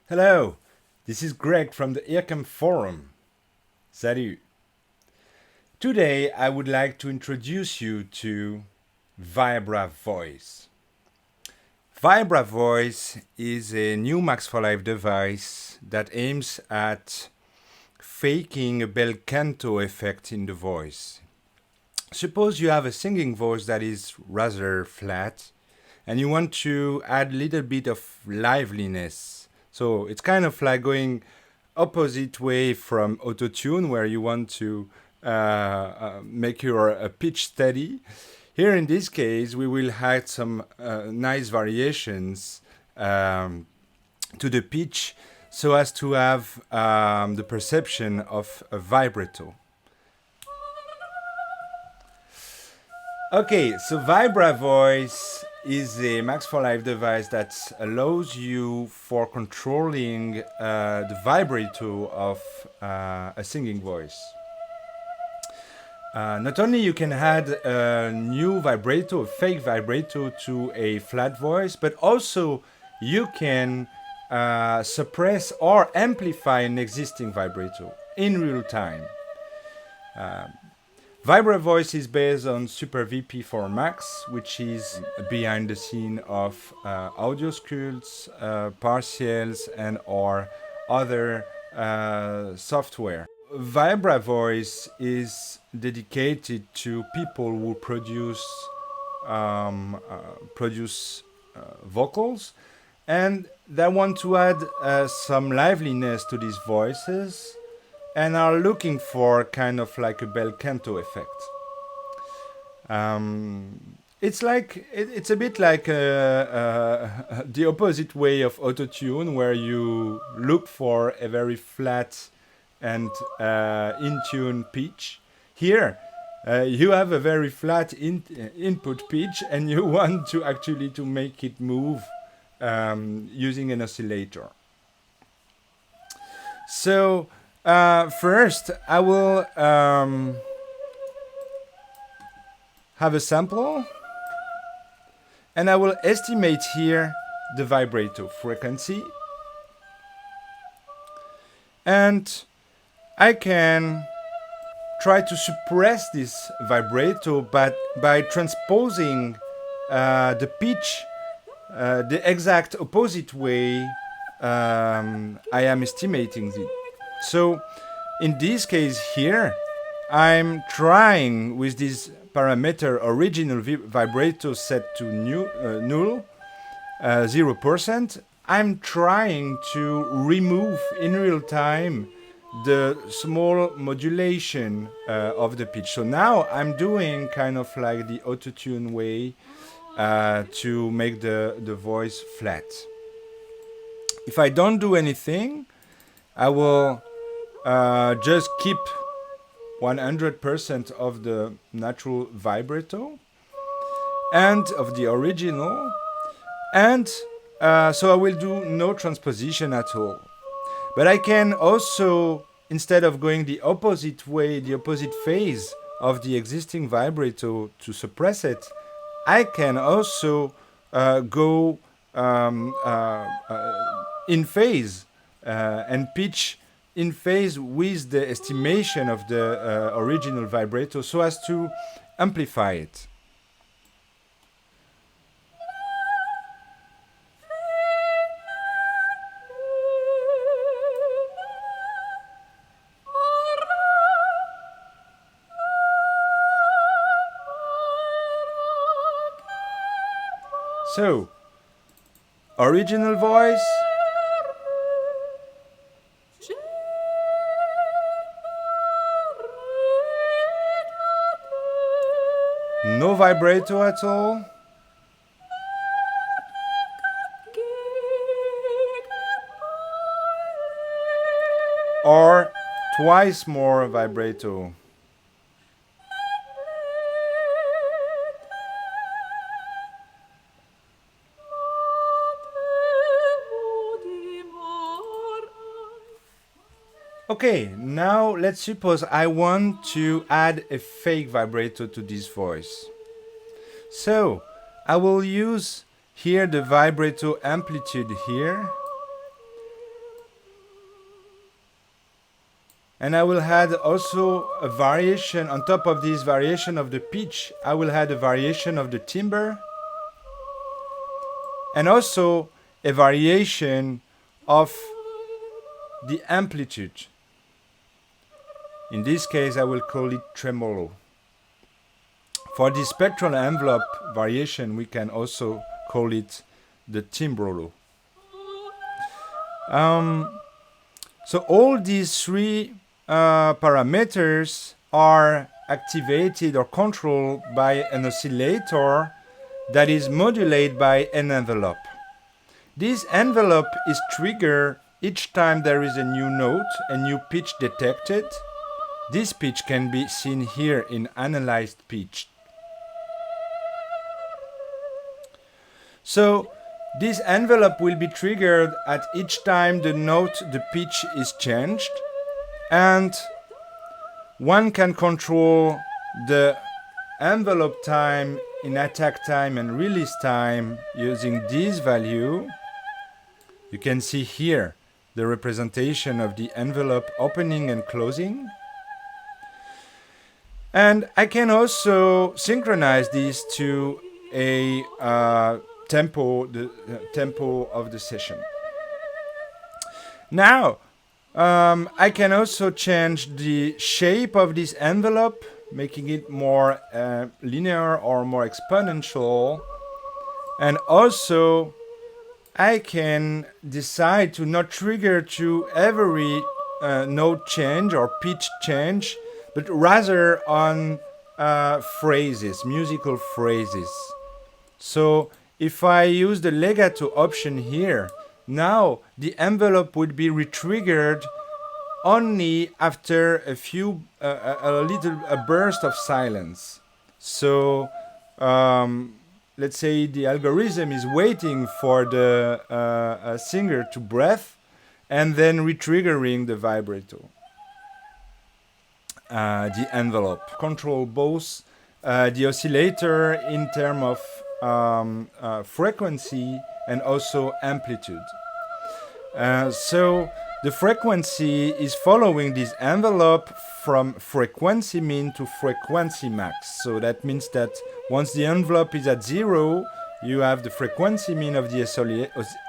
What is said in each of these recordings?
Hello, this is Greg from the IRCAM Forum. Salut. Today I would like to introduce you to Vibra Voice. Vibra Voice is a new Max for Life device that aims at faking a bel canto effect in the voice. Suppose you have a singing voice that is rather flat and you want to add a little bit of liveliness. So it's kind of like going opposite way from auto-tune where you want to make your pitch steady. Here in this case, we will add some nice variations to the pitch so as to have the perception of a vibrato. Okay, so Vibra Voice is a Max for Life device that allows you for controlling the vibrato of a singing voice. Not only you can add a new vibrato, a fake vibrato to a flat voice, but also you can suppress or amplify an existing vibrato in real time. Vibra Voice is based on SuperVP for Max, which is behind the scene of audio sculpts, partials, and or other software. Vibra Voice is dedicated to people who produce vocals and they want to add some liveliness to these voices and are looking for kind of like a bel canto effect. It's a bit like the opposite way of autotune, where you look for a very flat and in-tune pitch. Here, you have a very flat input pitch, and you want to actually to make it move using an oscillator. So first, I will have a sample, and I will estimate here the vibrato frequency, and I can try to suppress this vibrato by transposing the pitch the exact opposite way I am estimating it. So in this case here, I'm trying with this parameter original vibrato set to null, 0%. I'm trying to remove in real time the small modulation of the pitch. So now I'm doing kind of like the autotune way to make the voice flat. If I don't do anything, I will just keep 100% of the natural vibrato and of the original, and so I will do no transposition at all. But I can also, instead of going the opposite way, the opposite phase of the existing vibrato to suppress it, I can also go in phase and pitch in phase with the estimation of the original vibrato so as to amplify it. So, original voice, no vibrato at all, or twice more vibrato. Okay, now let's suppose I want to add a fake vibrato to this voice. So I will use here the vibrato amplitude here, And I will add also a variation on top of this variation of the pitch. I will add a variation of the timbre and also a variation of the amplitude. In this case, I will call it tremolo. For the spectral envelope variation, we can also call it the timbrolo. So all these three parameters are activated or controlled by an oscillator that is modulated by an envelope. This envelope is triggered each time there is a new note, a new pitch detected. This pitch can be seen here in analyzed pitch. So this envelope will be triggered at each time the pitch is changed, and one can control the envelope time in attack time and release time using this value. You can see here the representation of the envelope opening and closing. And I can also synchronize this to a tempo, the tempo of the session. Now, I can also change the shape of this envelope, making it more linear or more exponential. And also, I can decide to not trigger to every note change or pitch change, but rather on phrases, musical phrases. So if I use the legato option here, now the envelope would be retriggered only after a burst of silence. So let's say the algorithm is waiting for the singer to breathe and then retriggering the vibrato. The envelope control both the oscillator in terms of frequency and also amplitude. So the frequency is following this envelope from frequency mean to frequency max. So that means that once the envelope is at 0, you have the frequency mean of the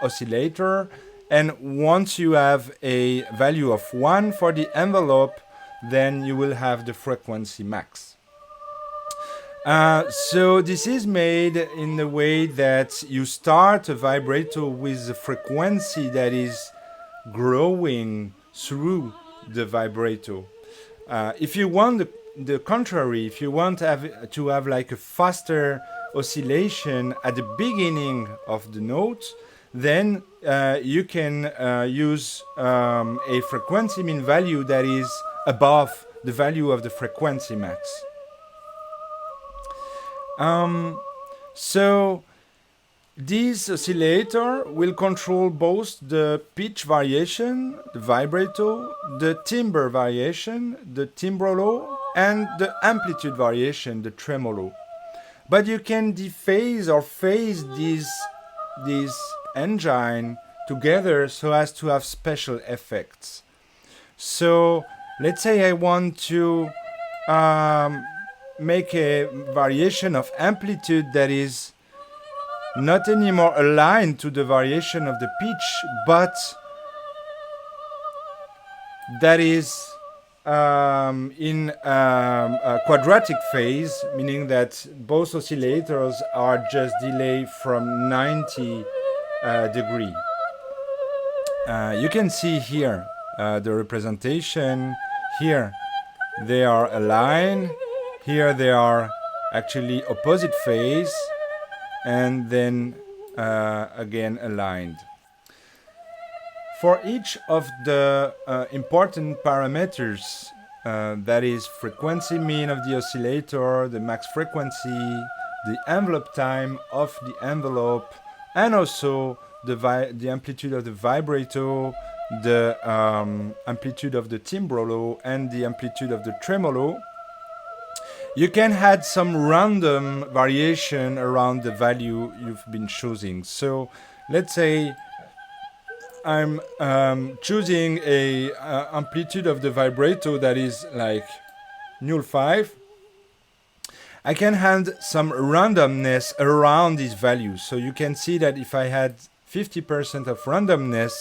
oscillator, and once you have a value of 1 for the envelope, then you will have the frequency max. So this is made in the way that you start a vibrato with a frequency that is growing through the vibrato. If you want the contrary, if you want to have like a faster oscillation at the beginning of the note, then you can use a frequency mean value that is above the value of the frequency max. So this oscillator will control both the pitch variation, the vibrato, the timbre variation, the timbrolo, and the amplitude variation, the tremolo. But you can dephase or phase these engine together so as to have special effects. So let's say I want to make a variation of amplitude that is not anymore aligned to the variation of the pitch, but that is in a quadratic phase, meaning that both oscillators are just delayed from 90 degree. You can see here the representation. Here they are aligned. Here they are actually opposite phase, and then again aligned. For each of the important parameters, that is frequency mean of the oscillator, the max frequency, the envelope time of the envelope, and also the amplitude of the vibrato, the amplitude of the timbrolo, and the amplitude of the tremolo, you can add some random variation around the value you've been choosing. So let's say I'm choosing a amplitude of the vibrato that is like 0.5, I can add some randomness around these values. So you can see that if I had 50% of randomness,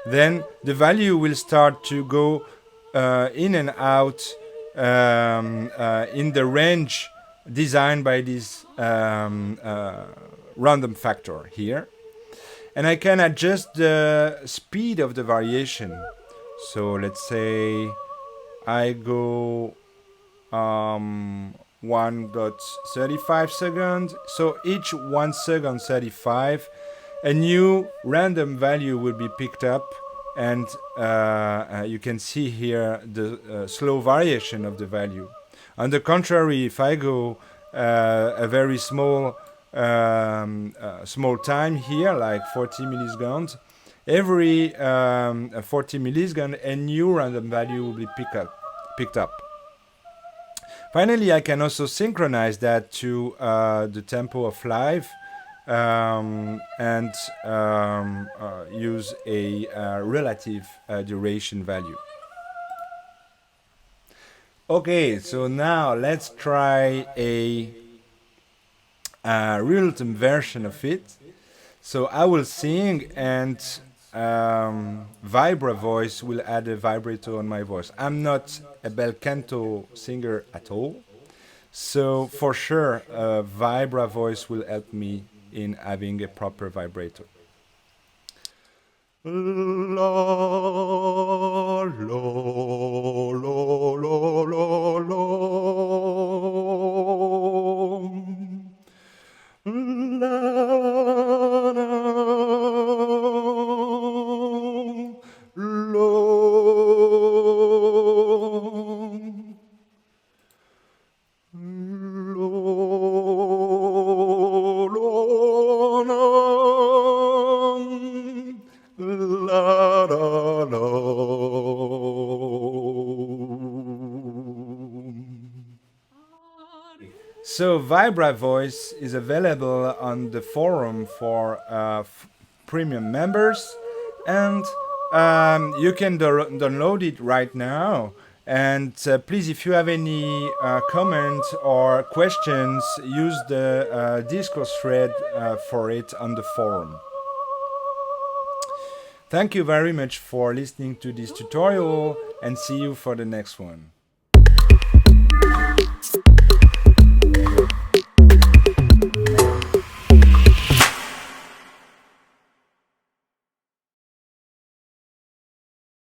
then the value will start to go in and out in the range designed by this random factor here. And I can adjust the speed of the variation. So let's say I go 1.35 seconds. So each 1 second 35, a new random value will be picked up, and you can see here the slow variation of the value. On the contrary, if I go a very small time here, like 40 milliseconds, every 40 milliseconds, a new random value will be picked up. Finally, I can also synchronize that to the tempo of live and use a relative duration value. Okay, so now let's try a real-time version of it. So I will sing, and Vibra Voice will add a vibrato on my voice. I'm not a bel canto singer at all, so for sure Vibra Voice will help me in having a proper vibrato. La, la, la, la, la, la. La, la, So Vibra Voice is available on the forum for premium members, and you can download it right now. And please, if you have any comments or questions, use the Discourse thread for it on the forum. Thank you very much for listening to this tutorial, and see you for the next one.